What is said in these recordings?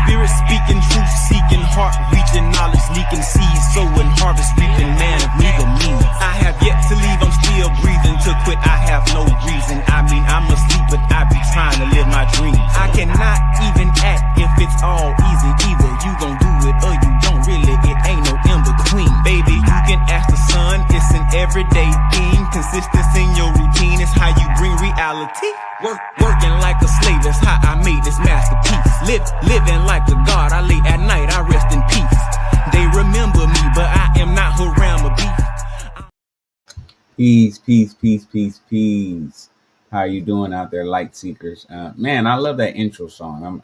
spirit speaking, truth seeking, heart reaching, knowledge leaking, seeds sowing, harvest reaping, man of meager means. I have yet to leave, I'm still breathing. To quit, I have no reason. I mean, I'm asleep, but I be trying to live my dream. I cannot even act if it's all easy. Either you gon' do it or you don't. Really, it ain't no in between. Baby, you can ask the sun. It's an everyday thing. Consistency in your routine is how you bring reality. Working like a slave, that's how I made this masterpiece. Living like a god, I lay at night, I rest in peace. They remember me, but I am not Haram Peace, peace, peace, peace, peace. How you doing out there, light seekers? Man, I love that intro song.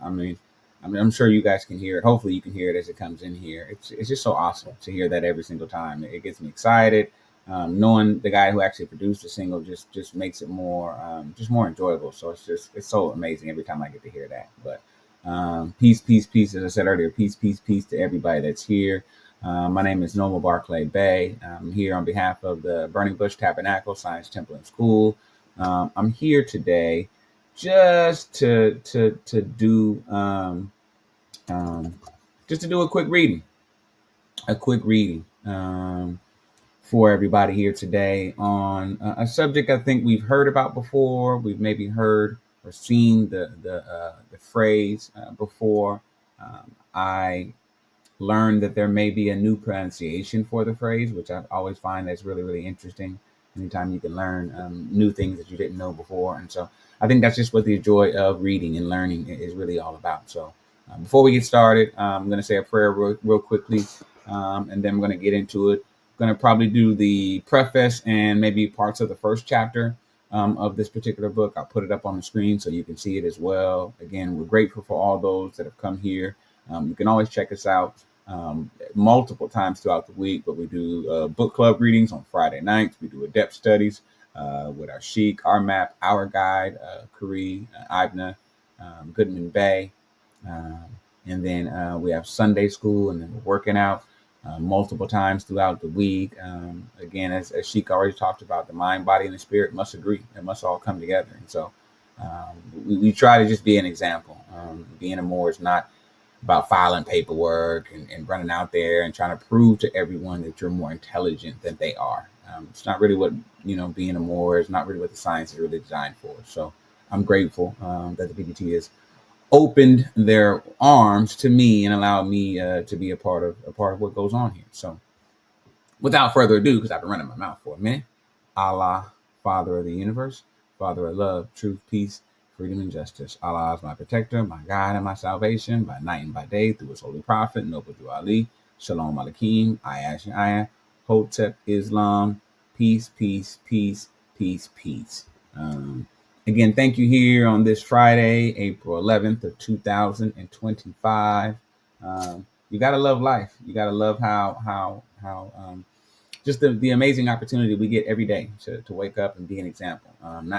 I'm sure you guys can hear it. Hopefully you can hear it as it comes in here. It's just so awesome to hear that every single time. It gets me excited. Knowing the guy who actually produced the single just makes it more enjoyable. So it's so amazing every time I get to hear that. But peace, peace, peace. As I said earlier, peace, peace, peace to everybody that's here. My name is Noble Barclay Bay. I'm here on behalf of the Burning Bush Tabernacle Science Temple and School. I'm here today just to do a quick reading, for everybody here today on a subject I think we've heard about before. We've maybe heard or seen the phrase before. I learned that there may be a new pronunciation for the phrase, which I always find that's really, really interesting. Anytime you can learn new things that you didn't know before. And so I think that's just what the joy of reading and learning is really all about. So before we get started, I'm going to say a prayer real quickly, and then I'm going to get into it. I'm going to probably do the preface and maybe parts of the first chapter of this particular book. I'll put it up on the screen so you can see it as well. Again, we're grateful for all those that have come here. You can always check us out multiple times throughout the week, but we do book club readings on Friday nights. We do adept studies with our Sheik, our map, our guide, Kari, Ibna, Goodman Bay. And then we have Sunday school, and then we're working out multiple times throughout the week. Again, as Sheik already talked about, the mind, body, and the spirit must agree. It must all come together. And so we try to just be an example. Being a Moor is not about filing paperwork and running out there and trying to prove to everyone that you're more intelligent than they are. It's not really what, being a Moor is not really what the science is really designed for. So I'm grateful that the BBT has opened their arms to me and allowed me to be a part of what goes on here. So without further ado, because I've been running my mouth for a minute, Allah, Father of the universe, Father of love, truth, peace, freedom, and justice. Allah is my protector, my guide, and my salvation by night and by day through his holy prophet, Noble Ali, Shalom Aleichem, Ayah, Hotep, Islam, peace, peace, peace, peace, peace. Again, thank you here on this Friday, April 11th of 2025. You got to love life. You got to love how just the amazing opportunity we get every day to wake up and be an example.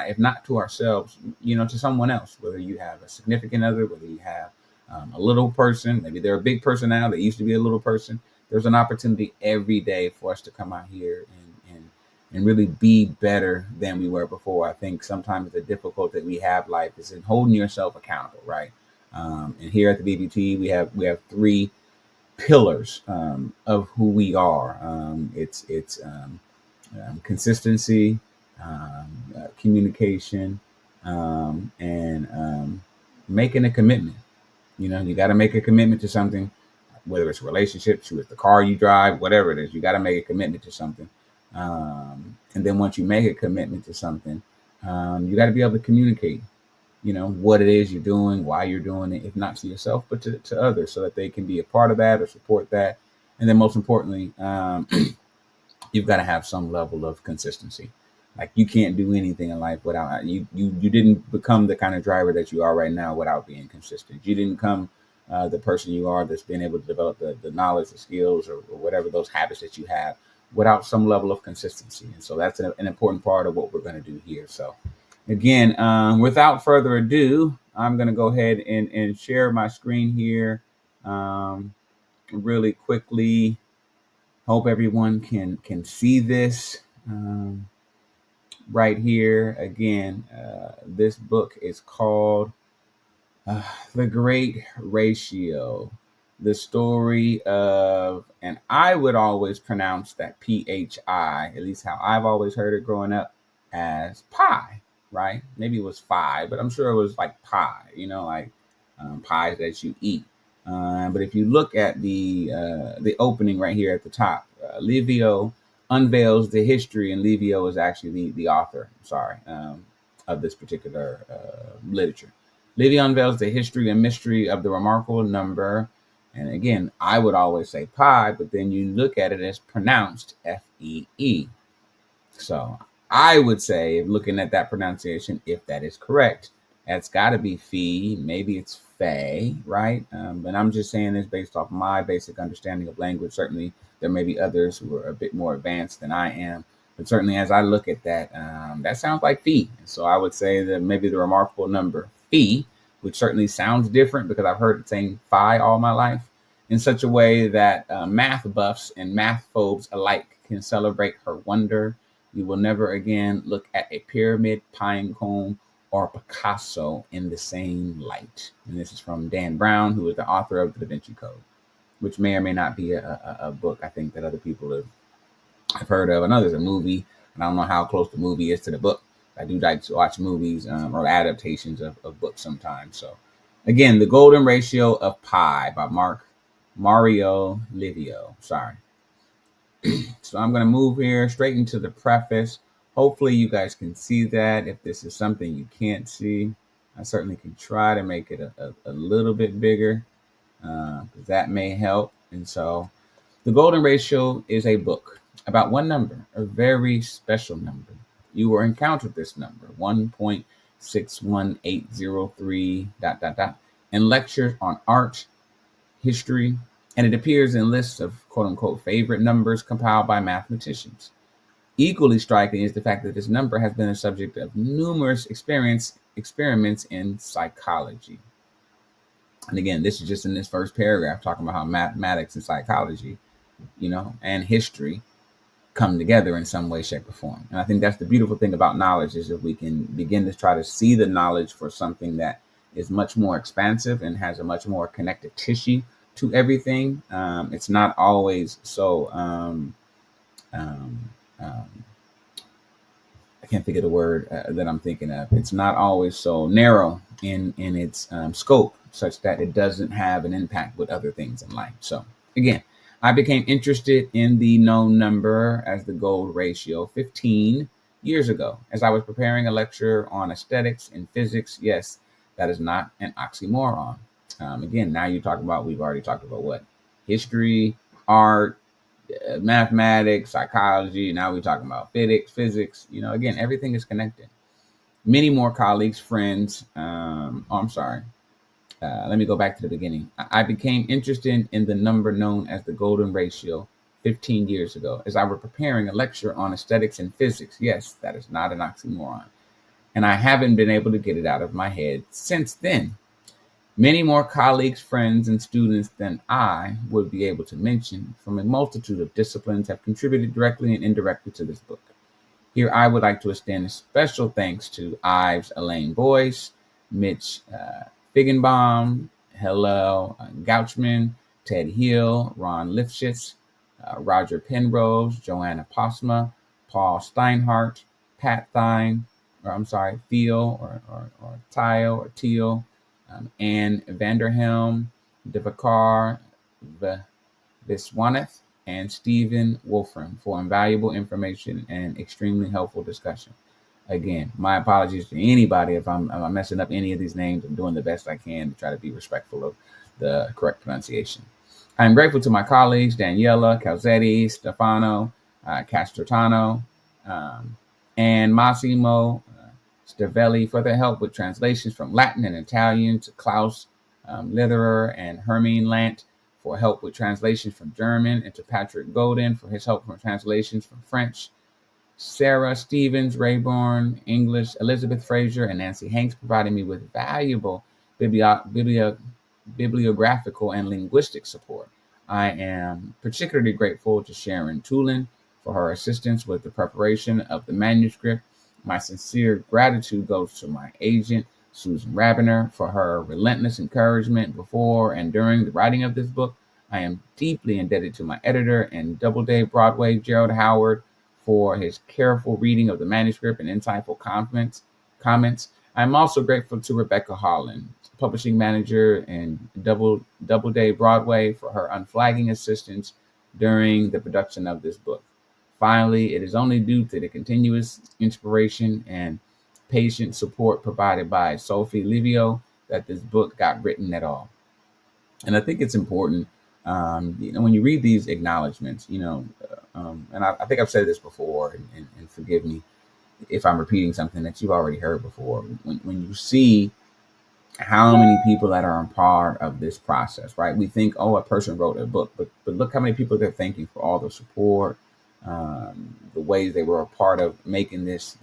If not to ourselves, to someone else, whether you have a significant other, whether you have a little person, maybe they're a big person now, they used to be a little person. There's an opportunity every day for us to come out here and really be better than we were before. I think sometimes the difficulty that we have life is in holding yourself accountable, right? And here at the BBT, we have three pillars of who we are. It's consistency, communication, and making a commitment. You got to make a commitment to something, whether it's relationships, with the car you drive, whatever it is. You got to make a commitment to something. And then once you make a commitment to something, you got to be able to communicate, what it is you're doing, why you're doing it, if not to yourself, but to others, so that they can be a part of that or support that. And then most importantly, you've got to have some level of consistency. Like, you can't do anything in life without you didn't become the kind of driver that you are right now without being consistent. You didn't become the person you are that's been able to develop the knowledge, the skills, or whatever those habits that you have without some level of consistency. And so that's an important part of what we're going to do here. So again, without further ado, I'm going to go ahead and share my screen here really quickly. Hope everyone can see this right here. Again, this book is called The Great Ratio, the story of, and I would always pronounce that PHI, at least how I've always heard it growing up, as pie, right? Maybe it was phi, but I'm sure it was like pie, like pies that you eat. But if you look at the opening right here at the top, Livio unveils the history, and Livio is actually the author, of this particular literature. Livy unveils the history and mystery of the remarkable number. And again, I would always say pi, but then you look at it as pronounced Fee. So I would say, looking at that pronunciation, if that is correct, that's got to be fee. Maybe it's fay, right? But I'm just saying this based off my basic understanding of language. Certainly, there may be others who are a bit more advanced than I am. But certainly, as I look at that, that sounds like fee. So I would say that maybe the remarkable number fee, which certainly sounds different because I've heard it saying phi all my life, in such a way that math buffs and math phobes alike can celebrate her wonder. You will never again look at a pyramid, pine cone, or Picasso in the same light. And this is from Dan Brown, who is the author of the Da Vinci Code, which may or may not be a book I think that other people have heard of. I know there's a movie, and I don't know how close the movie is to the book. I do like to watch movies or adaptations of books sometimes. So again, The Golden Ratio of Pi by Mario Livio. Sorry. So I'm going to move here straight into the preface. Hopefully you guys can see that. If this is something you can't see, I certainly can try to make it a little bit bigger, because that may help. And so The Golden Ratio is a book about one number, a very special number. You will encounter this number, 1.61803 ... in lectures on art, history, and it appears in lists of quote-unquote favorite numbers compiled by mathematicians. Equally striking is the fact that this number has been a subject of numerous experiments in psychology. And again, this is just in this first paragraph talking about how mathematics and psychology, and history come together in some way, shape, or form. And I think that's the beautiful thing about knowledge, is if we can begin to try to see the knowledge for something that is much more expansive and has a much more connected tissue to everything. It's not always so I can't think of the word that I'm thinking of. It's not always so narrow in its scope, such that it doesn't have an impact with other things in life. So again, I became interested in the known number as the gold ratio 15 years ago, as I was preparing a lecture on aesthetics and physics. Yes, that is not an oxymoron. Again, now we've already talked about what? History, art, mathematics, psychology. Now we're talking about physics. Again, everything is connected. Many more colleagues, friends. I'm sorry. Let me go back to the beginning. I became interested in the number known as the golden ratio 15 years ago, as I was preparing a lecture on aesthetics and physics. Yes, that is not an oxymoron. And I haven't been able to get it out of my head since then. Many more colleagues, friends, and students than I would be able to mention from a multitude of disciplines have contributed directly and indirectly to this book. Here, I would like to extend a special thanks to Ives Elaine Boyce, Mitch Figgenbaum, Hillel Gouchman, Ted Hill, Ron Lifshitz, Roger Penrose, Joanna Posma, Paul Steinhardt, Pat Thine, Theo or Tio or Teal, Anne Vanderhelm, Devakar Viswanath, and Stephen Wolfram for invaluable information and extremely helpful discussion. Again, my apologies to anybody if I'm messing up any of these names. I'm doing the best I can to try to be respectful of the correct pronunciation. I'm grateful to my colleagues, Daniela Calzetti, Stefano Castrotano, and Massimo Stavelli for their help with translations from Latin and Italian, to Klaus Litherer and Hermine Lant for help with translations from German, and to Patrick Godin for his help from translations from French. Sarah Stevens, Rayborn, English, Elizabeth Fraser, and Nancy Hanks providing me with valuable bibliographical and linguistic support. I am particularly grateful to Sharon Tulin for her assistance with the preparation of the manuscript. My sincere gratitude goes to my agent, Susan Rabiner for her relentless encouragement before and during the writing of this book. I am deeply indebted to my editor and Doubleday Broadway, Gerald Howard, for his careful reading of the manuscript and insightful comments. I'm also grateful to Rebecca Holland, publishing manager and Doubleday Broadway, for her unflagging assistance during the production of this book. Finally, it is only due to the continuous inspiration and patient support provided by Sophie Livio that this book got written at all. And I think it's important, when you read these acknowledgments, and I think I've said this before, and forgive me if I'm repeating something that you've already heard before. When you see how many people that are a part of this process, right? We think, oh, a person wrote a book, but look how many people they're thanking for all the support, the ways they were a part of making this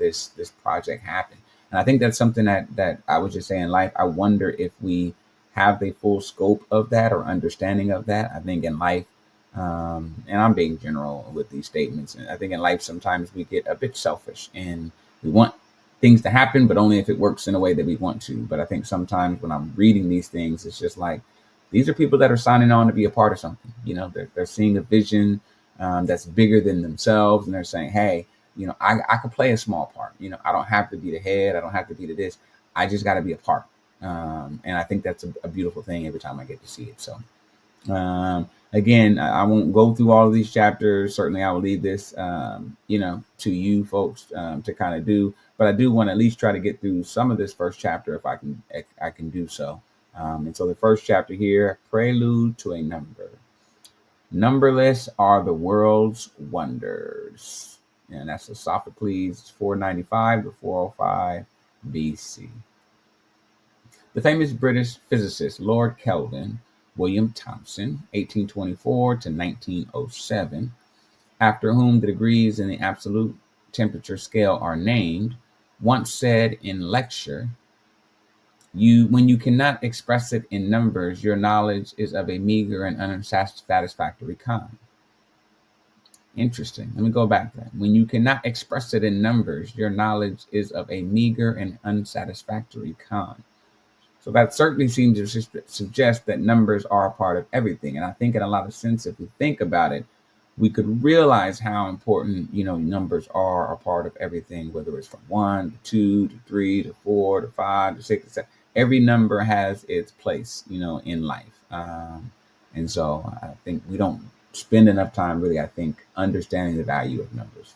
project happen. And I think that's something that I would just say in life. I wonder if we have the full scope of that or understanding of that. I think in life, and I'm being general with these statements, and I think in life sometimes we get a bit selfish and we want things to happen, but only if it works in a way that we want to. But I think sometimes when I'm reading these things, it's just like, these are people that are signing on to be a part of something. They're seeing a vision that's bigger than themselves, and they're saying, hey, I could play a small part. I don't have to be the head. I don't have to be the this. I just got to be a part. And I think that's a beautiful thing every time I get to see it. So, again, I won't go through all of these chapters. Certainly I will leave this, to you folks, to kind of do, but I do want to at least try to get through some of this first chapter if I can do so. And so the first chapter here, Prelude to a Number. Numberless are the world's wonders. And that's Sophocles, 495 to 405 BC. The famous British physicist Lord Kelvin, William Thomson, 1824 to 1907, after whom the degrees in the absolute temperature scale are named, once said in lecture, when you cannot express it in numbers, your knowledge is of a meager and unsatisfactory kind. Interesting. Let me go back to that. When you cannot express it in numbers, your knowledge is of a meager and unsatisfactory kind. So that certainly seems to suggest that numbers are a part of everything. And I think in a lot of sense, if we think about it, we could realize how important, numbers are a part of everything, whether it's from 1 to 2 to 3 to 4 to 5 to 6 to 7. Every number has its place, in life. And so I think we don't spend enough time really, I think, understanding the value of numbers.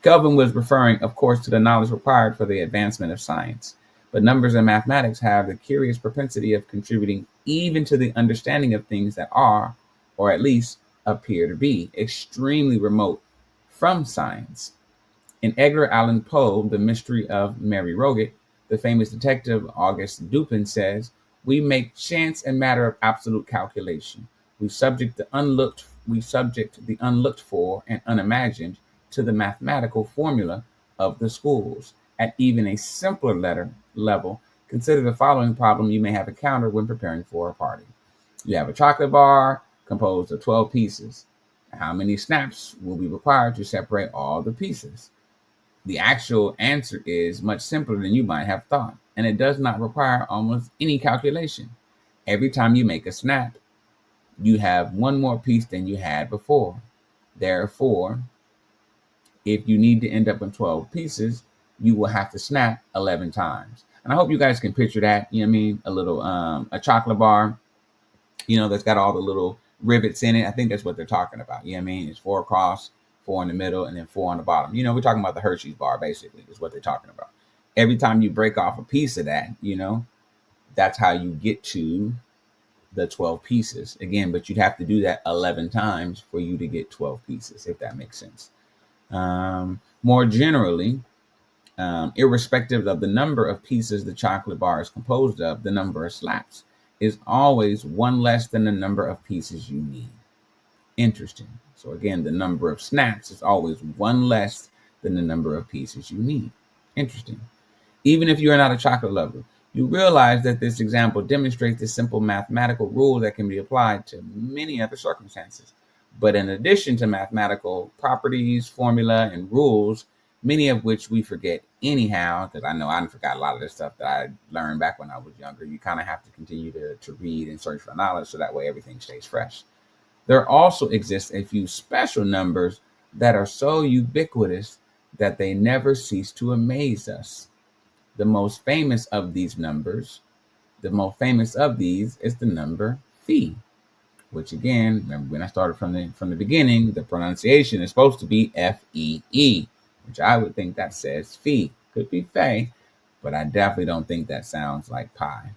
Kelvin was referring, of course, to the knowledge required for the advancement of science. But numbers and mathematics have the curious propensity of contributing even to the understanding of things that are, or at least appear to be, extremely remote from science. In Edgar Allan Poe, The Mystery of Mary Roget, the famous detective Auguste Dupin says, "We make chance a matter of absolute calculation. We subject the unlooked for and unimagined to the mathematical formula of the schools. At even a simpler level, consider the following problem you may have encountered when preparing for a party. You have a chocolate bar composed of 12 pieces. How many snaps will be required to separate all the pieces? The actual answer is much simpler than you might have thought, and it does not require almost any calculation. Every time you make a snap, you have one more piece than you had before. Therefore, if you need to end up with 12 pieces, you will have to snap 11 times. And I hope you guys can picture that, a little, a chocolate bar, that's got all the little rivets in it. I think that's what they're talking about. It's 4 across, 4 in the middle, and then 4 on the bottom. We're talking about the Hershey's bar, basically, is what they're talking about. Every time you break off a piece of that, that's how you get to the 12 pieces. Again, but you'd have to do that 11 times for you to get 12 pieces, if that makes sense. More generally, irrespective of the number of pieces the chocolate bar is composed of, the number of slaps is always one less than the number of pieces you need. Interesting. So again, the number of snaps is always one less than the number of pieces you need. Interesting. Even if you are not a chocolate lover, you realize that this example demonstrates the simple mathematical rule that can be applied to many other circumstances. But in addition to mathematical properties, formula, and rules, many of which we forget anyhow, because I know I forgot a lot of the stuff that I learned back when I was younger. You kind of have to continue to read and search for knowledge so that way everything stays fresh. There also exists a few special numbers that are so ubiquitous that they never cease to amaze us. The most famous of these numbers, the most famous of these is the number phi, which again, remember when I started from the beginning, the pronunciation is supposed to be F-E-E, which I would think that says phi. Could be fe, but I definitely don't think that sounds like pi,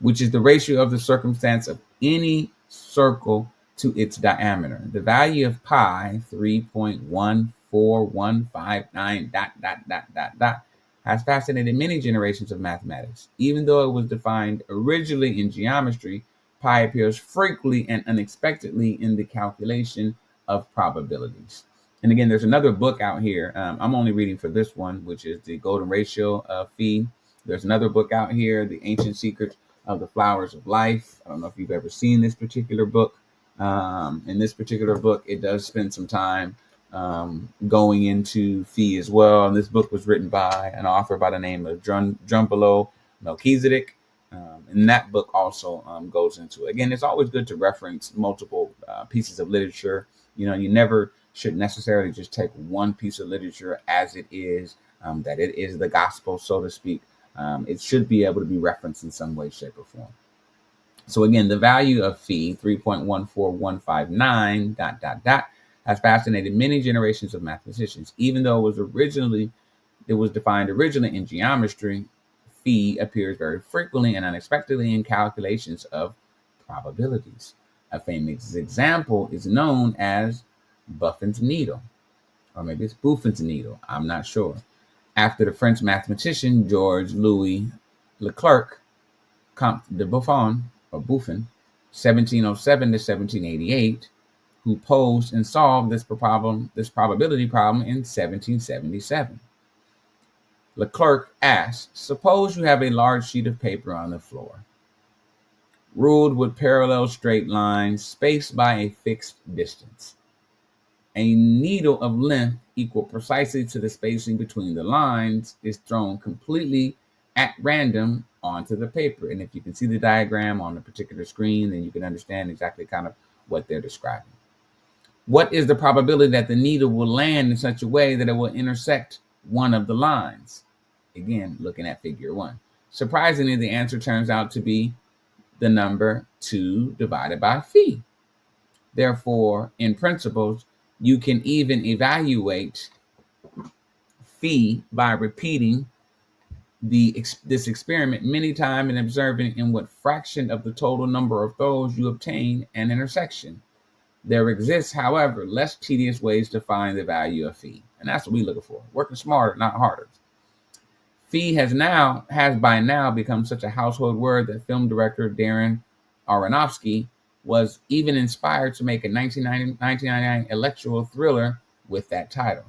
which is the ratio of the circumference of any circle to its diameter. The value of pi, 3.14159 has fascinated many generations of mathematics. Even though it was defined originally in geometry, pi appears frequently and unexpectedly in the calculation of probabilities. And again, there's another book out here. I'm only reading for this one, which is The Golden Ratio of Phi. There's another book out here, The Ancient Secrets of the Flowers of Life. I don't know if you've ever seen this particular book. In this particular book, it does spend some time going into phi as well. And this book was written by an author by the name of Drunvalo Melchizedek. And that book also goes into it. Again, it's always good to reference multiple pieces of literature. You know, you never should necessarily just take one piece of literature as it is, that it is the gospel, so to speak. It should be able to be referenced in some way, shape, or form. So again, the value of phi, 3.14159 ... has fascinated many generations of mathematicians. Even though it was defined originally in geometry, phi appears very frequently and unexpectedly in calculations of probabilities. A famous example is known as Buffon's needle, or maybe it's Buffon's needle. I'm not sure. After the French mathematician Georges Louis Leclerc, Comte de Buffon, or Buffon, 1707 to 1788, who posed and solved this probability problem in 1777. Leclerc asked, suppose you have a large sheet of paper on the floor, ruled with parallel straight lines spaced by a fixed distance. A needle of length equal precisely to the spacing between the lines is thrown completely at random onto the paper. And if you can see the diagram on the particular screen, then you can understand exactly kind of what they're describing. What is the probability that the needle will land in such a way that it will intersect one of the lines? Again, looking at figure 1. Surprisingly, the answer turns out to be the number 2 divided by phi. Therefore, in principles, you can even evaluate phi by repeating this experiment many times and observing in what fraction of the total number of those you obtain an intersection. There exists, however, less tedious ways to find the value of phi. And that's what we're looking for. Working smarter, not harder. Phi has by now become such a household word that film director Darren Aronofsky was even inspired to make a 1999 electoral thriller with that title.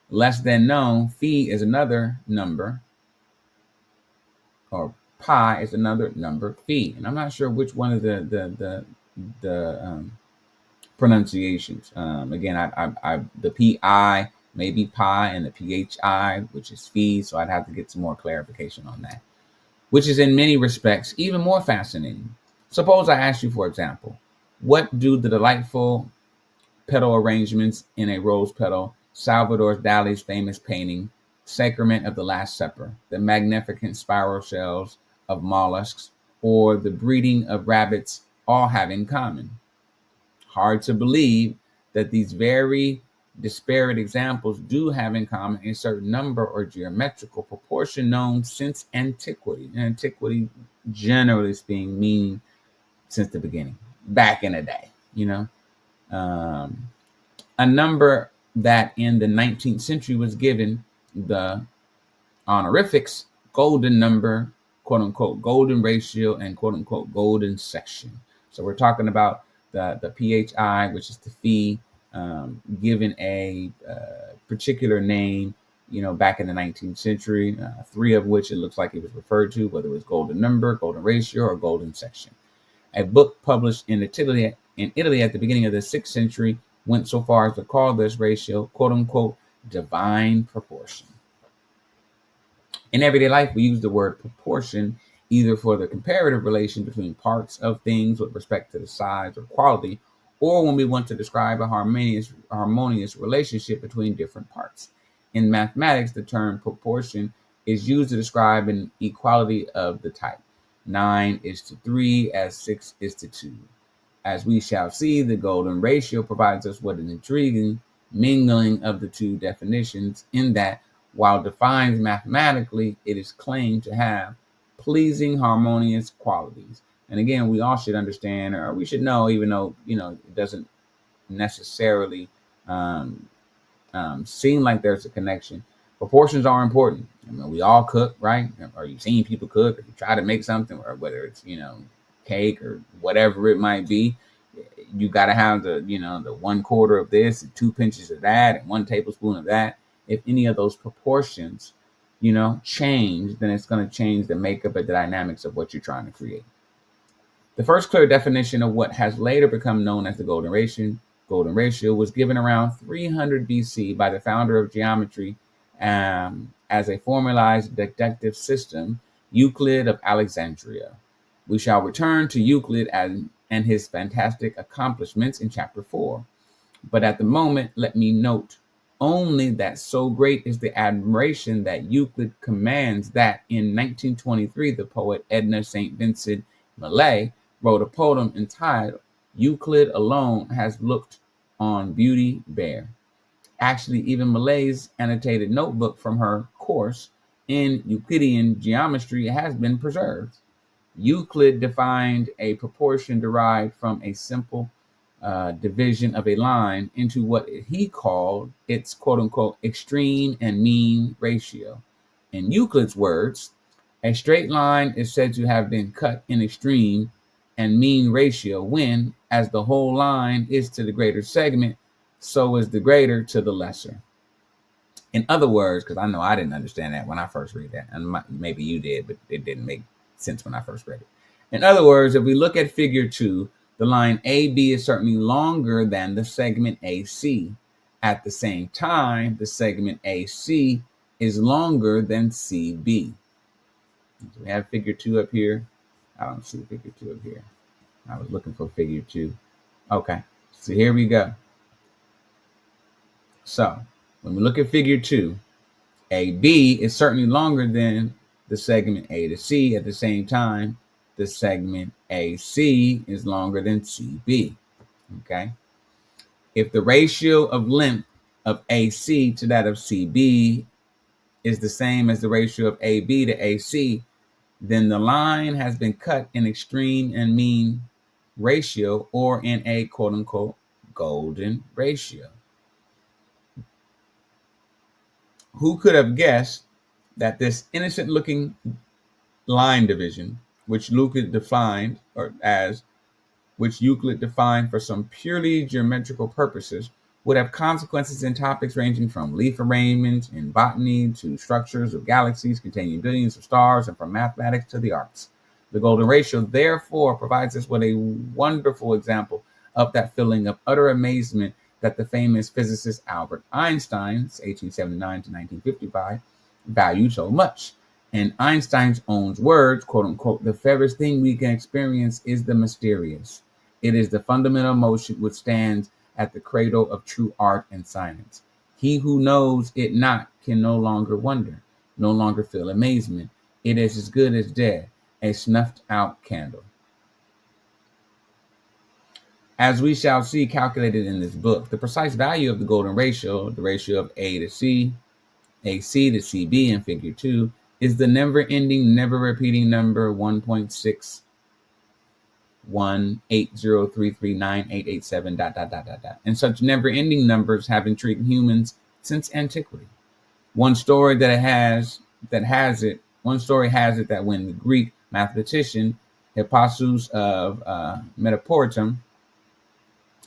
Less than known, phi is another number, or pi is another number, phi. And I'm not sure which one of the pronunciations. Again, the pi may be pi and the phi, which is phi. So I'd have to get some more clarification on that, which is in many respects even more fascinating. Suppose I ask you, for example, what do the delightful petal arrangements in a rose petal, Salvador Dali's famous painting, Sacrament of the Last Supper, the magnificent spiral shells of mollusks, or the breeding of rabbits all have in common? Hard to believe that these very disparate examples do have in common a certain number or geometrical proportion known since antiquity. Antiquity, generally speaking, meaning since the beginning, back in the day, a number that in the 19th century was given the honorifics golden number, quote unquote, golden ratio, and quote unquote, golden section. So we're talking about the PHI, which is the phi, given a particular name, back in the 19th century, 3 of which it looks like it was referred to, whether it was golden number, golden ratio, or golden section. A book published in Italy at the beginning of the 6th century went so far as to call this ratio, quote unquote, divine proportion. In everyday life, we use the word proportion either for the comparative relation between parts of things with respect to the size or quality, or when we want to describe a harmonious relationship between different parts. In mathematics, the term proportion is used to describe an equality of the type 9 is to 3 as 6 is to 2. As we shall see, the golden ratio provides us with an intriguing mingling of the two definitions, in that while defined mathematically, it is claimed to have pleasing harmonious qualities. And again, we all should understand, or we should know, even though it doesn't necessarily seem like there's a connection. Proportions are important. I mean, we all cook, right? Or you've seen people cook, or you try to make something, or whether it's cake or whatever it might be. You got to have the 1/4 of this and 2 pinches of that and 1 tablespoon of that. If any of those proportions, change, then it's going to change the makeup and the dynamics of what you're trying to create. The first clear definition of what has later become known as the golden ratio was given around 300 BC by the founder of geometry as a formalized deductive system, Euclid of Alexandria. We shall return to Euclid and his fantastic accomplishments in chapter 4. But at the moment, let me note only that so great is the admiration that Euclid commands that in 1923, the poet Edna St. Vincent Millay wrote a poem entitled Euclid Alone Has Looked on Beauty Bare. Actually, even Millay's annotated notebook from her course in Euclidean geometry has been preserved. Euclid defined a proportion derived from a simple division of a line into what he called its quote-unquote extreme and mean ratio. In Euclid's words, a straight line is said to have been cut in extreme and mean ratio when, as the whole line is to the greater segment, so is the greater to the lesser. In other words, because I know I didn't understand that when I first read that, and maybe you did, but it didn't make sense when I first read it. In other words, if we look at figure 2, the line AB is certainly longer than the segment AC. At the same time, the segment AC is longer than CB. So we have figure 2 up here. I don't see figure 2 up here. I was looking for figure 2. Okay, so here we go. So when we look at figure 2, AB is certainly longer than the segment A to C. At the same time, the segment AC is longer than CB. Okay. If the ratio of length of AC to that of CB is the same as the ratio of AB to AC, then the line has been cut in extreme and mean ratio, or in a quote unquote golden ratio. Who could have guessed that this innocent looking line division, which Euclid defined for some purely geometrical purposes, would have consequences in topics ranging from leaf arrangements in botany to structures of galaxies containing billions of stars, and from mathematics to the arts. The golden ratio, therefore, provides us with a wonderful example of that feeling of utter amazement that the famous physicist Albert Einstein, 1879 to 1955, valued so much. In Einstein's own words, quote unquote, the fairest thing we can experience is the mysterious. It is the fundamental motion which stands at the cradle of true art and science. He who knows it not can no longer wonder, no longer feel amazement. It is as good as dead, a snuffed out candle. As we shall see calculated in this book, the precise value of the golden ratio, the ratio of A to C, AC to CB in figure 2, is the never-ending, never-repeating number 1.6180339887 . And such never-ending numbers have intrigued humans since antiquity. One story has it that when the Greek mathematician Hippasus of Metapontum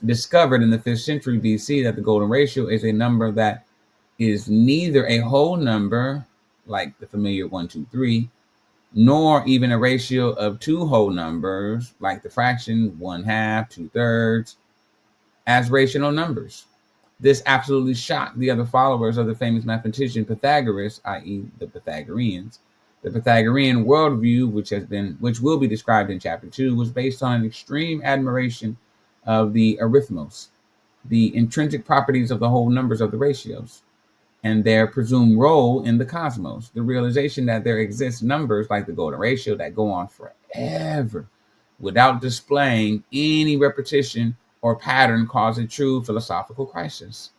discovered in the 5th century BC that the golden ratio is a number that is neither a whole number, like the familiar 1, 2, 3, nor even a ratio of 2 whole numbers, like the fraction 1/2, 2/3, as rational numbers. This absolutely shocked the other followers of the famous mathematician Pythagoras, i.e., the Pythagoreans. The Pythagorean worldview, which will be described in chapter 2, was based on an extreme admiration of the arithmos, the intrinsic properties of the whole numbers of the ratios, and their presumed role in the cosmos. The realization that there exist numbers like the golden ratio that go on forever without displaying any repetition or pattern caused a true philosophical crisis.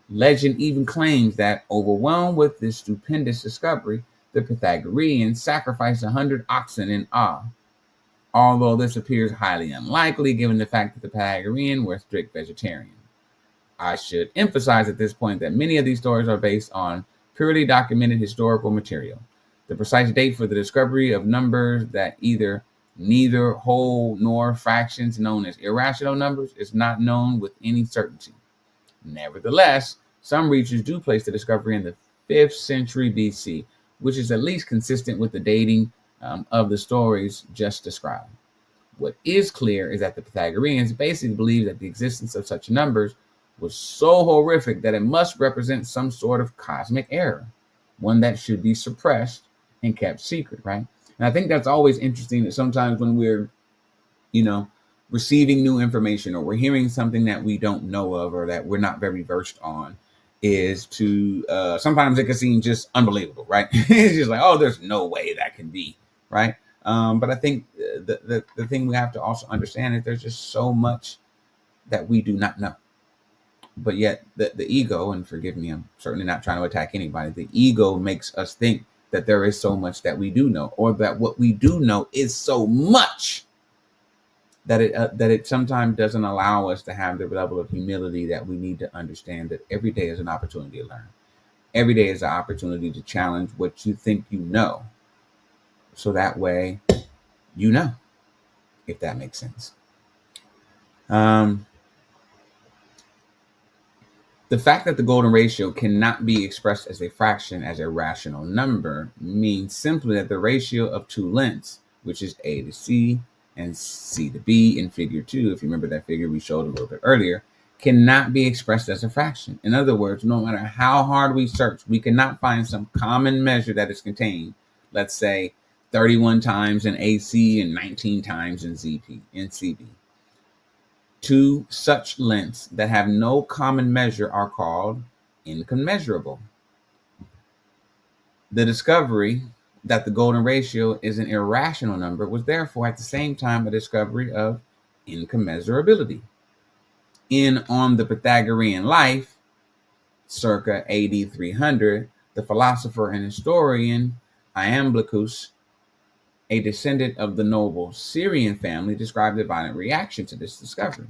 Legend even claims that, overwhelmed with this stupendous discovery, the Pythagoreans sacrificed 100 oxen in awe. Although this appears highly unlikely given the fact that the Pythagoreans were strict vegetarians. I should emphasize at this point that many of these stories are based on purely documented historical material. The precise date for the discovery of numbers that neither whole nor fractions known as irrational numbers is not known with any certainty. Nevertheless, some researchers do place the discovery in the 5th century BC, which is at least consistent with the dating of the stories just described. What is clear is that the Pythagoreans basically believed that the existence of such numbers was so horrific that it must represent some sort of cosmic error, one that should be suppressed and kept secret, right? And I think that's always interesting that sometimes when we're, receiving new information or we're hearing something that we don't know of or that we're not very versed on, is to sometimes it can seem just unbelievable, right? It's just like, oh, there's no way that can be, right? But I think the thing we have to also understand is there's just so much that we do not know. But yet the ego, and forgive me, I'm certainly not trying to attack anybody, the ego makes us think that there is so much that we do know, or that what we do know is so much that it sometimes doesn't allow us to have the level of humility that we need to understand that every day is an opportunity to learn. Every day is an opportunity to challenge what you think you know. So that way, if that makes sense. The fact that the golden ratio cannot be expressed as a fraction as a rational number means simply that the ratio of two lengths, which is A to C and C to B in figure 2, if you remember that figure we showed a little bit earlier, cannot be expressed as a fraction. In other words, no matter how hard we search, we cannot find some common measure that is contained, let's say 31 times in AC and 19 times in CB. Two such lengths that have no common measure are called incommensurable. The discovery that the golden ratio is an irrational number was therefore at the same time a discovery of incommensurability. On the Pythagorean Life, circa AD 300, the philosopher and historian Iamblichus, a descendant of the noble Syrian family, described the violent reaction to this discovery.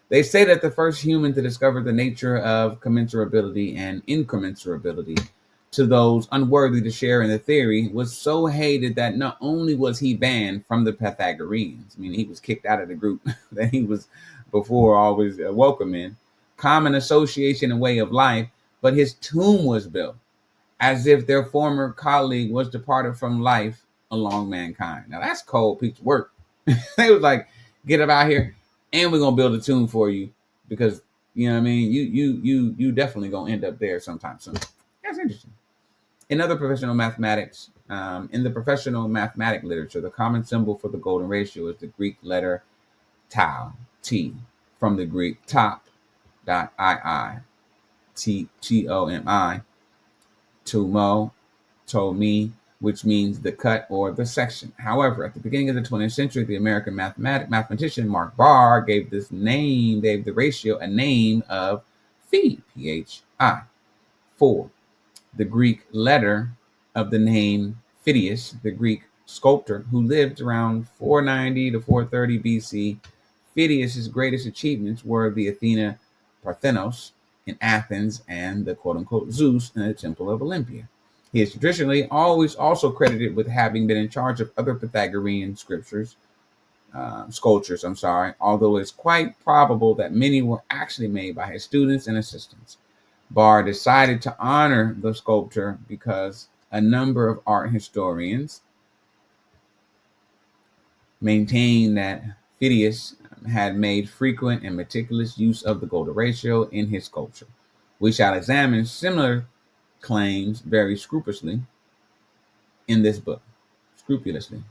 They say that the first human to discover the nature of commensurability and incommensurability to those unworthy to share in the theory was so hated that not only was he banned from the Pythagoreans, I mean, he was kicked out of the group that he was before always welcome in, common association and way of life, but his tomb was built as if their former colleague was departed from life along mankind. Now that's cold piece of work. They was like, get up out here and we're gonna build a tomb for you because you definitely gonna end up there sometime soon. That's interesting. In other professional mathematics, in the professional mathematic literature, the common symbol for the golden ratio is the Greek letter tau, T, from the Greek top dot II, T-O-M-I, to-me, which means the cut or the section. However, at the beginning of the 20th century, the American mathematician Mark Barr gave the ratio a name of phi, P-H-I, 4. The Greek letter of the name Phidias, the Greek sculptor who lived around 490 to 430 BC. Phidias' greatest achievements were the Athena Parthenos in Athens and the quote-unquote Zeus in the Temple of Olympia. He is traditionally always also credited with having been in charge of other Pythagorean sculptures, although it's quite probable that many were actually made by his students and assistants. Barr decided to honor the sculptor because a number of art historians maintain that Phidias had made frequent and meticulous use of the golden ratio in his culture. We shall examine similar claims very scrupulously in this book. Scrupulously,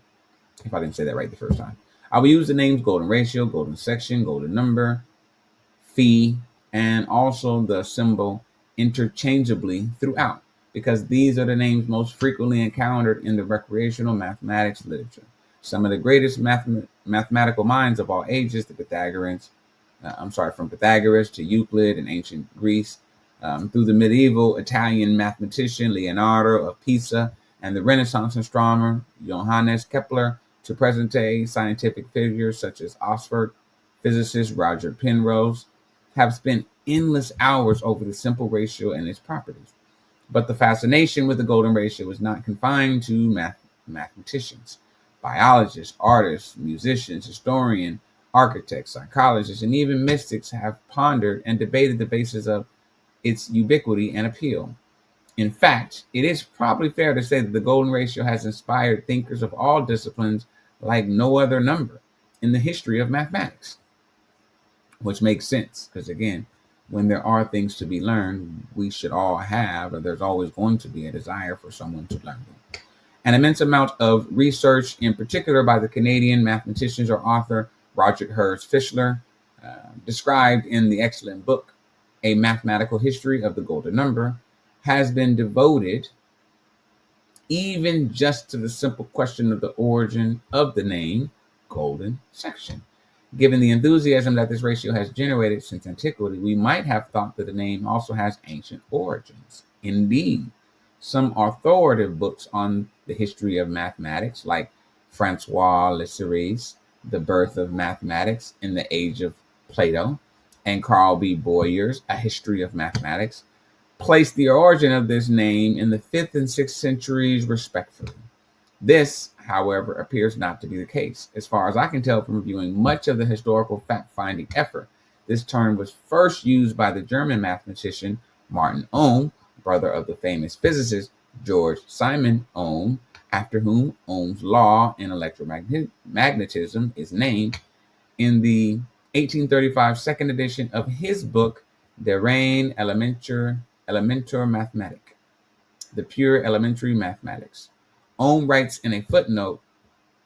if I didn't say that right the first time. I will use the names golden ratio, golden section, golden number, phi, and also the symbol interchangeably throughout, because these are the names most frequently encountered in the recreational mathematics literature. Some of the greatest mathematical minds of all ages, the Pythagoreans, from Pythagoras to Euclid in ancient Greece, through the medieval Italian mathematician Leonardo of Pisa, and the Renaissance astronomer Johannes Kepler, to present-day scientific figures such as Oxford physicist Roger Penrose, have spent endless hours over the simple ratio and its properties. But the fascination with the golden ratio is not confined to mathematicians. Biologists, artists, musicians, historians, architects, psychologists, and even mystics have pondered and debated the basis of its ubiquity and appeal. In fact, it is probably fair to say that the golden ratio has inspired thinkers of all disciplines like no other number in the history of mathematics, which makes sense because, again, when there are things to be learned, we should all have, or there's always going to be a desire for someone to learn them. An immense amount of research, in particular by the Canadian mathematicians or author Roger Hurst Fischler, described in the excellent book, A Mathematical History of the Golden Number, has been devoted even just to the simple question of the origin of the name golden section. Given the enthusiasm that this ratio has generated since antiquity, we might have thought that the name also has ancient origins. Indeed, some authoritative books on the history of mathematics, like Francois Lesseur's The Birth of Mathematics in the Age of Plato, and Carl B. Boyer's A History of Mathematics, place the origin of this name in the 5th and 6th centuries respectively. This, however, appears not to be the case. As far as I can tell from reviewing much of the historical fact-finding effort, this term was first used by the German mathematician Martin Ohm, brother of the famous physicist George Simon Ohm, after whom Ohm's law in electromagnetism is named, in the 1835 second edition of his book De Rein Elementar Mathematik, The Pure Elementary Mathematics. Ohm writes in a footnote,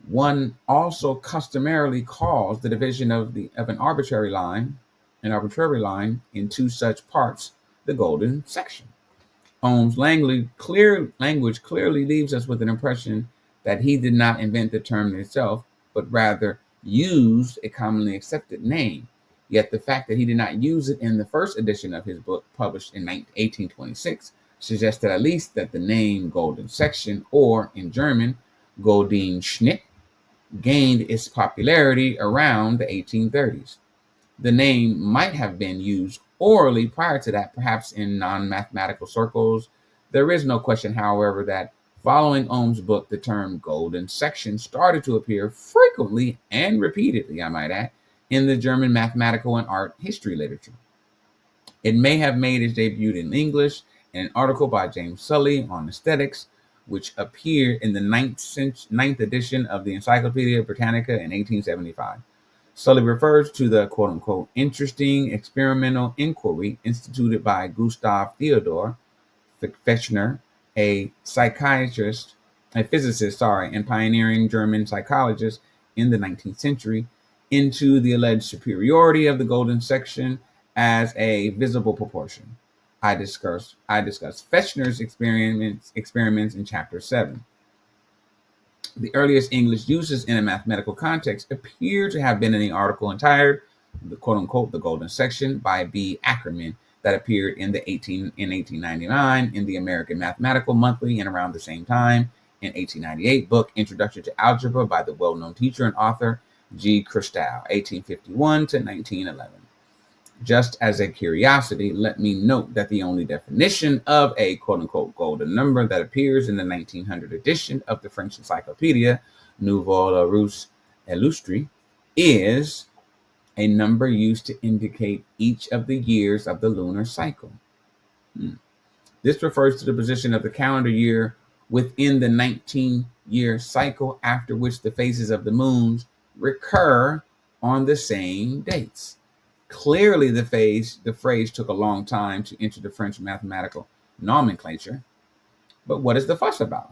one also customarily calls the division of an arbitrary line in two such parts, the golden section. Ohm's language clearly leaves us with an impression that he did not invent the term itself, but rather used a commonly accepted name. Yet the fact that he did not use it in the first edition of his book, published in 1826, suggests at least that the name golden section, or in German, Golden Schnitt, gained its popularity around the 1830s. The name might have been used orally prior to that, perhaps in non-mathematical circles. There is no question, however, that following Ohm's book, the term golden section started to appear frequently and repeatedly, I might add, in the German mathematical and art history literature. It may have made its debut in English in an article by James Sully on aesthetics, which appeared in the ninth edition of the Encyclopedia Britannica in 1875. Sully refers to the quote-unquote interesting experimental inquiry instituted by Gustav Theodor Fechner, a physicist, and pioneering German psychologist in the 19th century, into the alleged superiority of the golden section as a visible proportion. I discuss Fechner's experiments in chapter 7. The earliest English uses in a mathematical context appear to have been in the article entitled the quote-unquote the golden section by B. Ackerman that appeared in 1899 in the American Mathematical Monthly, and around the same time in 1898 book Introduction to Algebra by the well-known teacher and author G. Christow, 1851 to 1911. Just as a curiosity, let me note that the only definition of a quote-unquote golden number that appears in the 1900 edition of the French encyclopedia Nouveau Russe Illustre is a number used to indicate each of the years of the lunar cycle. This refers to the position of the calendar year within the 19-year cycle, after which the phases of the moons recur on the same dates. Clearly, the phrase took a long time to enter the French mathematical nomenclature. But what is the fuss about?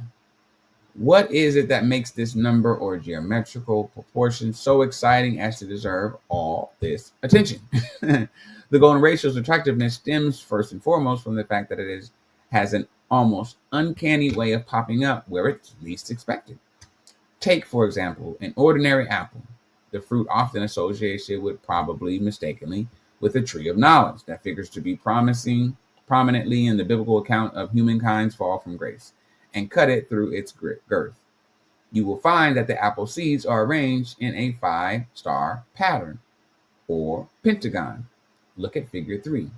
What is it that makes this number or geometrical proportion so exciting as to deserve all this attention? The golden ratio's attractiveness stems first and foremost from the fact that has an almost uncanny way of popping up where it's least expected. Take, for example, an ordinary apple, the fruit often associated with, probably mistakenly, with a tree of knowledge that figures to be prominently in the biblical account of humankind's fall from grace, and cut it through its girth. You will find that the apple seeds are arranged in a 5-star pattern, or pentagon. Look at figure 3.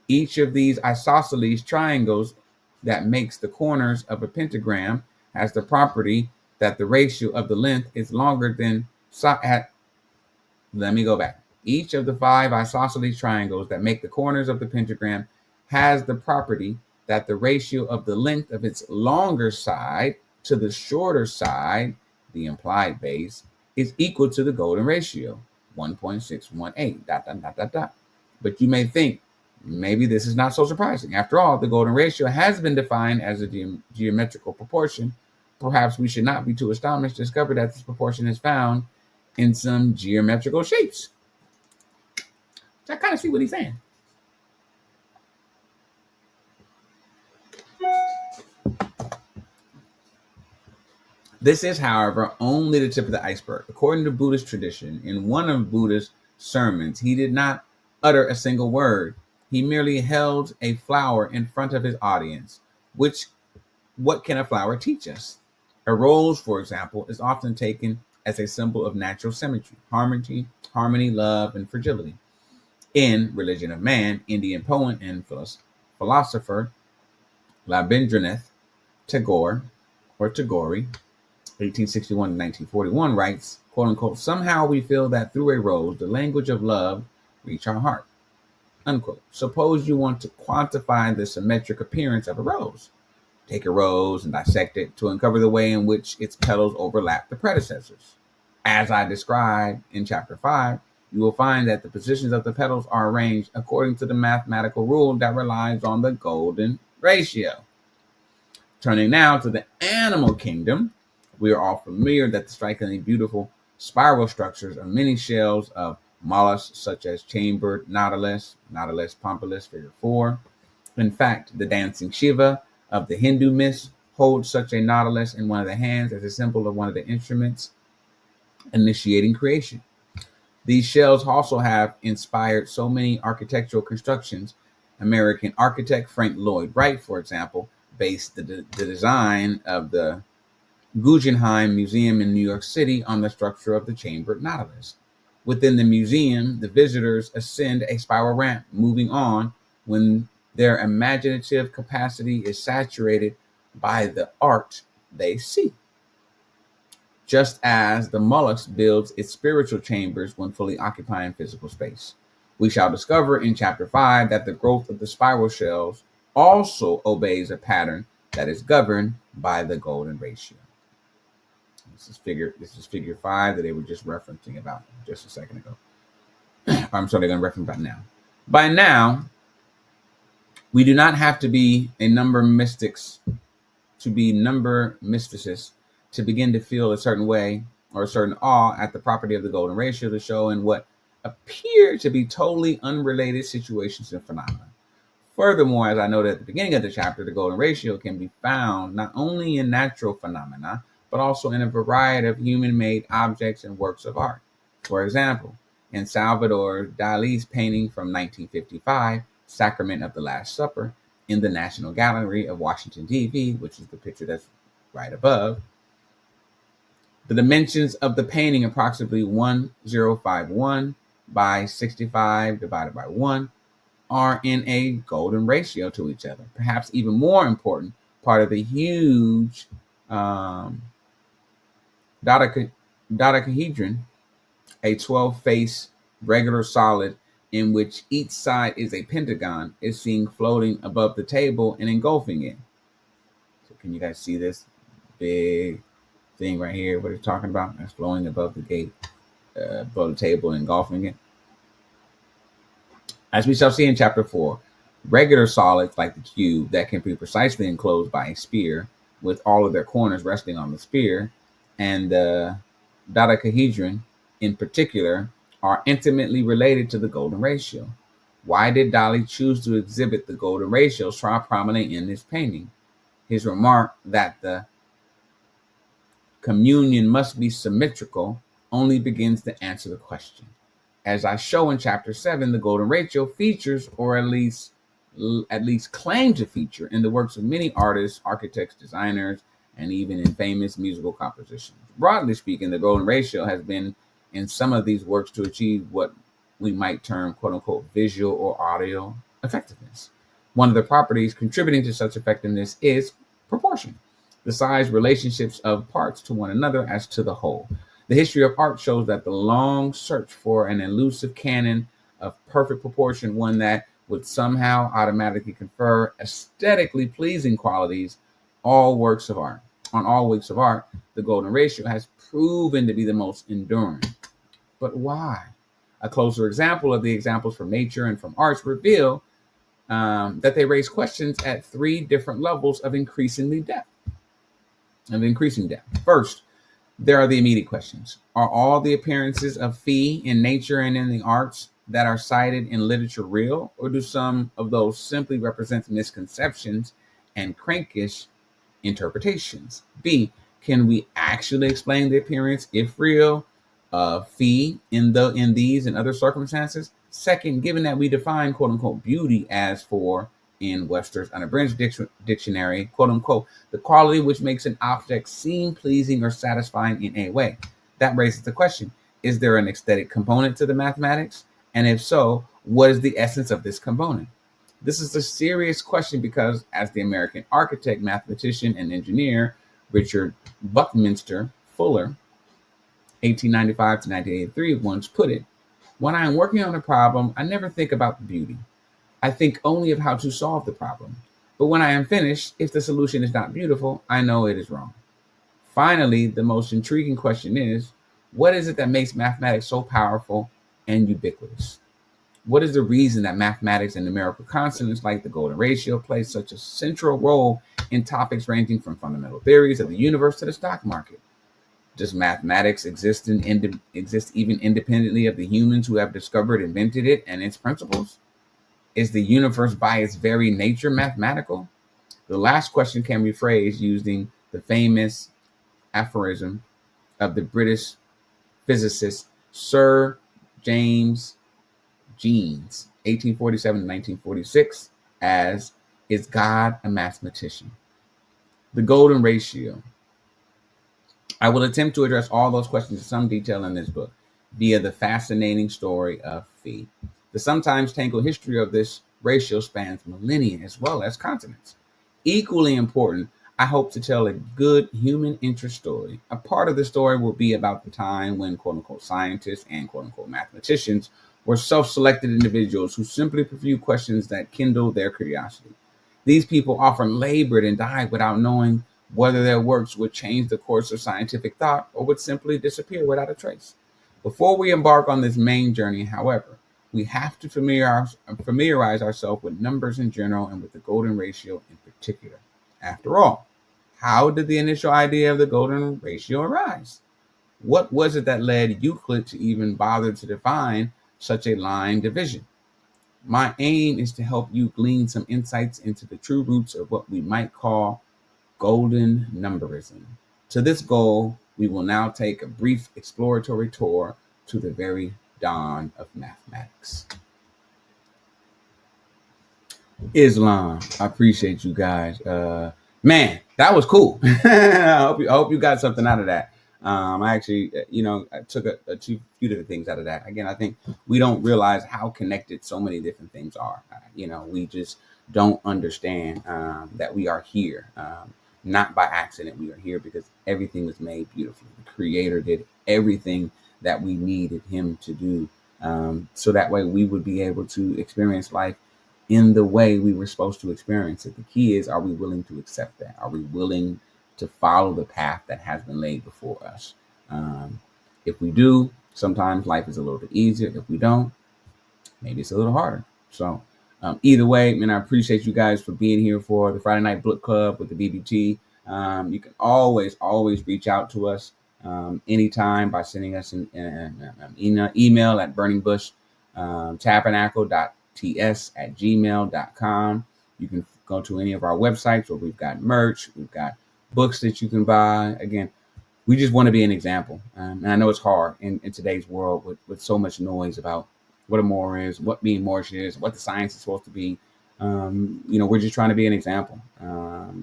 Each of these isosceles triangles that makes the corners of a pentagram has the property that the ratio of the length is longer than let me go back. Each of the 5 isosceles triangles that make the corners of the pentagram has the property that the ratio of the length of its longer side to the shorter side, the implied base, is equal to the golden ratio, 1.618, ... But you may think, maybe this is not so surprising. After all, the golden ratio has been defined as a geometrical proportion. Perhaps we should not be too astonished to discover that this proportion is found in some geometrical shapes. So I kind of see what he's saying. This is, however, only the tip of the iceberg. According to Buddhist tradition, in one of Buddha's sermons, he did not utter a single word. He merely held a flower in front of his audience. What can a flower teach us? A rose, for example, is often taken as a symbol of natural symmetry, harmony, love, and fragility. In Religion of Man, Indian poet and philosopher Rabindranath Tagore, 1861 to 1941, writes, quote unquote, "Somehow we feel that through a rose, the language of love reach our heart," unquote. Suppose you want to quantify the symmetric appearance of a rose. Take a rose and dissect it to uncover the way in which its petals overlap the predecessors. As I described in chapter 5, you will find that the positions of the petals are arranged according to the mathematical rule that relies on the golden ratio. Turning now to the animal kingdom, we are all familiar that the strikingly beautiful spiral structures of many shells of mollusks such as chambered nautilus pompilus, figure 4. In fact, the dancing Shiva of the Hindu myths holds such a nautilus in one of the hands as a symbol of one of the instruments initiating creation. These shells also have inspired so many architectural constructions. American architect Frank Lloyd Wright, for example, based the design of the Guggenheim Museum in New York City on the structure of the chambered nautilus. Within the museum, the visitors ascend a spiral ramp, moving on when their imaginative capacity is saturated by the art they see. Just as the mollusk builds its spiritual chambers when fully occupying physical space. We shall discover in chapter 5 that the growth of the spiral shells also obeys a pattern that is governed by the golden ratio. This is figure 5 that they were just referencing about just a second ago. I'm sorry, they're going to reference about now. By now, we do not have to be number mysticists to begin to feel a certain way or a certain awe at the property of the golden ratio to show in what appear to be totally unrelated situations and phenomena. Furthermore, as I noted at the beginning of the chapter, the golden ratio can be found not only in natural phenomena, but also in a variety of human-made objects and works of art. For example, in Salvador Dali's painting from 1955, Sacrament of the Last Supper, in the National Gallery of Washington, D.C., which is the picture that's right above, the dimensions of the painting, approximately 1051 by 65 divided by 1, are in a golden ratio to each other. Perhaps even more important, part of the huge dodecahedron, a 12-face regular solid in which each side is a pentagon, is seen floating above the table and engulfing it. So can you guys see this big thing right here? What it's talking about? That's flowing above the gate. below the table engulfing it. As we shall see in chapter 4, regular solids like the cube that can be precisely enclosed by a sphere with all of their corners resting on the sphere, and the dodecahedron in particular, are intimately related to the golden ratio. Why did Dali choose to exhibit the golden ratio so prominently in his painting? His remark that the communion must be symmetrical only begins to answer the question. As I show in chapter 7, the golden ratio features, or at least claim to feature, in the works of many artists, architects, designers, and even in famous musical compositions. Broadly speaking, the golden ratio has been in some of these works to achieve what we might term quote unquote visual or audio effectiveness. One of the properties contributing to such effectiveness is proportion, the size relationships of parts to one another as to the whole. The history of art shows that the long search for an elusive canon of perfect proportion, one that would somehow automatically confer aesthetically pleasing qualities on all works of art, the golden ratio has proven to be the most enduring. But why? A closer example of the examples from nature and from arts reveal that they raise questions at 3 different levels of increasing depth. First, there are the immediate questions. Are all the appearances of fee in nature and in the arts that are cited in literature real, or do some of those simply represent misconceptions and crankish interpretations? B, can we actually explain the appearance, if real, of fee in these and other circumstances? Second, given that we define quote unquote beauty as for, in Webster's unabridged dictionary, quote unquote, the quality which makes an object seem pleasing or satisfying in a way, that raises the question, is there an aesthetic component to the mathematics? And if so, what is the essence of this component? This is a serious question because, as the American architect, mathematician, and engineer Richard Buckminster Fuller, 1895 to 1983, once put it, when I am working on a problem, I never think about the beauty. I think only of how to solve the problem. But when I am finished, if the solution is not beautiful, I know it is wrong. Finally, the most intriguing question is, what is it that makes mathematics so powerful and ubiquitous? What is the reason that mathematics and numerical constants like the golden ratio play such a central role in topics ranging from fundamental theories of the universe to the stock market? Does mathematics exist even independently of the humans who have discovered, invented it, and its principles? Is the universe by its very nature mathematical? The last question can be phrased using the famous aphorism of the British physicist Sir James Jeans, 1847 to 1946, as, is God a mathematician? The golden ratio. I will attempt to address all those questions in some detail in this book via the fascinating story of phi. The sometimes tangled history of this ratio spans millennia as well as continents. Equally important, I hope to tell a good human interest story. A part of the story will be about the time when quote unquote scientists and quote unquote mathematicians were self-selected individuals who simply pursued questions that kindled their curiosity. These people often labored and died without knowing whether their works would change the course of scientific thought or would simply disappear without a trace. Before we embark on this main journey, however, we have to familiarize ourselves with numbers in general and with the golden ratio in particular. After all, how did the initial idea of the golden ratio arise? What was it that led Euclid to even bother to define such a line division? My aim is to help you glean some insights into the true roots of what we might call golden numberism. To this goal, we will now take a brief exploratory tour to the very dawn of mathematics. Islam. I appreciate you guys. Man, that was cool. I hope you got something out of that. I actually, I took a few different things out of that. Again, I think we don't realize how connected so many different things are. We just don't understand that we are here. Not by accident. We are here because everything was made beautifully. The Creator did everything that we needed him to do, so that way we would be able to experience life in the way we were supposed to experience it. The key is, are we willing to accept that? Are we willing to follow the path that has been laid before us? If we do, Sometimes life is a little bit easier. If we don't, maybe it's a little harder. So either way, man, I appreciate you guys for being here for the Friday Night Book Club with the BBT. You can always reach out to us anytime by sending us an email at burningbushtabernacle.ts@gmail.com. You can go to any of our websites where we've got merch, we've got books that you can buy. Again, we just want to be an example. And I know it's hard in today's world with so much noise about what a moor is, what being Moorish is, what the science is supposed to be. We're just trying to be an example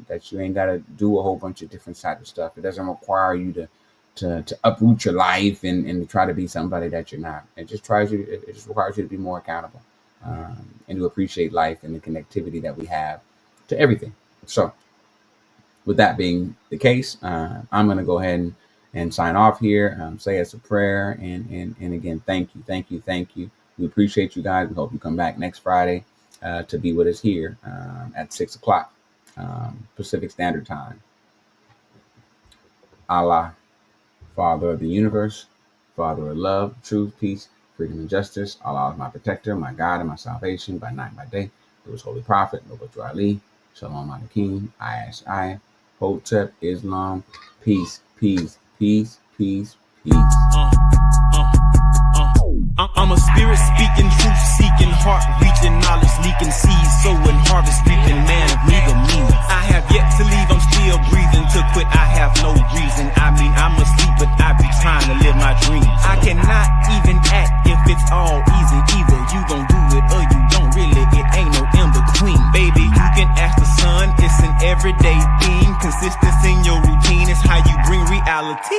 that you ain't got to do a whole bunch of different type of stuff. It doesn't require you to uproot your life and try to be somebody that you're not. It just requires you to be more accountable and to appreciate life and the connectivity that we have to everything. So with that being the case, I'm going to go ahead and sign off here, say us a prayer. And again, thank you. We appreciate you guys. We hope you come back next Friday to be with us here at 6:00 Pacific Standard Time. Allah, Father of the universe, Father of love, truth, peace, freedom, and justice. Allah is my protector, my God, and my salvation by night and by day. Through his holy prophet, Noble Ali, Shalom Aleichem, I, Hotep, Islam, peace. I'm a spirit speaking, truth seeking, heart reaching, knowledge leaking, seeds sowing, harvest reaping, man of meager means. I have yet to leave, I'm still breathing. To quit, I have no reason. I mean, I'm asleep, but I be trying to live my dreams. I cannot even act if it's all easy. Either you gon' do it or you don't really. It ain't no in between. Baby, you can ask the sun, it's an everyday thing. Consistency in your routine is how you bring reality.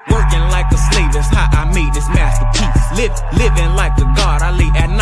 Working like a slave, that's how I made this masterpiece. Living like a god, I lay at night